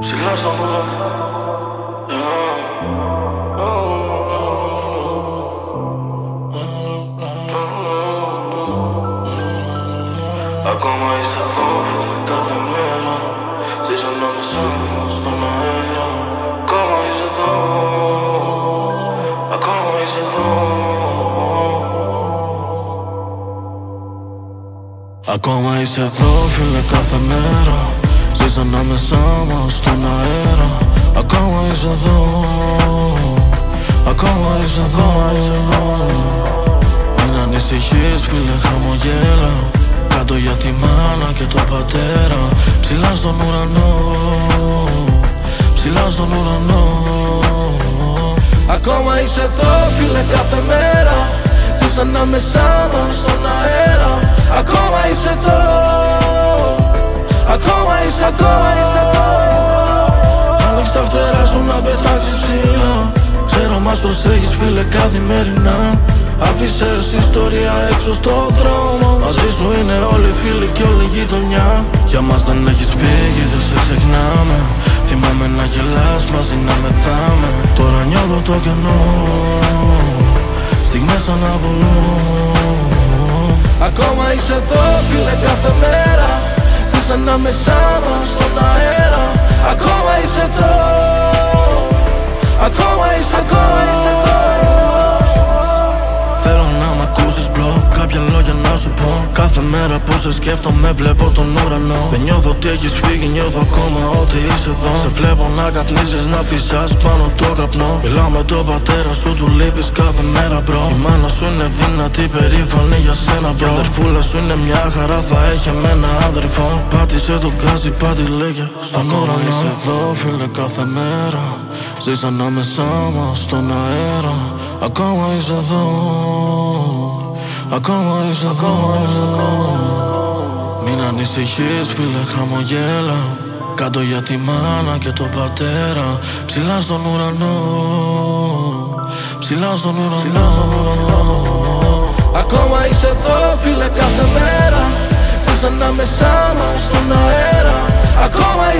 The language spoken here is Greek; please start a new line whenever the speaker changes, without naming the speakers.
Ψηλά στον ουρανό. Ακόμα είσαι εδώ, κάθε μέρα. Ζεις ανάμεσά μας στον αέρα. Ακόμα είσαι εδώ. Ακόμα είσαι εδώ. Ακόμα είσαι εδώ, φίλε, κάθε μέρα. Ζεις ανάμεσά μας στον αέρα. Ακόμα είσαι εδώ. Ακόμα είσαι εδώ. Μην ανησυχείς, φίλε, χαμογέλα. Κάτω για τη μάνα και τον πατέρα. Ψηλά στον ουρανό. Ψηλά στον ουρανό. Ακόμα είσαι εδώ, φίλε, κάθε μέρα. Ζεις ανάμεσά μας στον αέρα. Ακόμα είσαι εδώ. Ακόμα είσαι εδώ. Άνοιξε τα φτερά σου να πετάξεις ψηλά. Ξέρω μας προσέχεις, φίλε, καθημερινά. Άφησες ιστορία έξω στο δρόμο. Μαζί σου είναι όλοι οι φίλοι και όλη η γειτονιά. Για μας δεν έχεις φύγει, δεν σε ξεχνάμε. Θυμάμαι να γελάς μαζί να μεθάμε. Τώρα νιώθω το κενό. Στιγμές σαν να πουλούν. Ακόμα είσαι εδώ, φίλε, κάθε μέρα. Ζεις ανάμεσά μας στον αέρα. Ακόμα είσαι εδώ. Ακόμα είσαι εδώ. Θέλω να μ' ακούσεις, bro, κάποια λόγια να σου πω. Κάθε μέρα που σε σκέφτομαι βλέπω τον ουρανό. Δεν νιώθω ότι έχεις φύγει, νιώθω ακόμα ότι είσαι εδώ. Σε βλέπω να καπνίζεις, να φυσάς πάνω το καπνό. Μιλάω με τον πατέρα σου, του λείπεις κάθε μέρα, bro. Η μάνα σου είναι δυνατή, περήφανη για σένα, bro. Η αδερφούλα σου είναι μια χαρά, θα έχει εμένα αδερφό. Πάτησε τον γκάζι, πάτη λέγε στον ουρανό. Είσαι εδώ, φίλε, κάθε μέρα. Ζεις ανάμεσά μας στον αέρα. Ακόμα είσαι εδώ. Ακόμα είσαι εδώ. Μην ανησυχείς, φίλε, χαμογέλα. Κάτω για τη μάνα και τον πατέρα. Ψηλά στον ουρανό. Ψηλά στον ουρανό. Ακόμα είσαι εδώ, φίλε, κάθε μέρα. Ζεις ανάμεσά μας στον αέρα. Ακόμα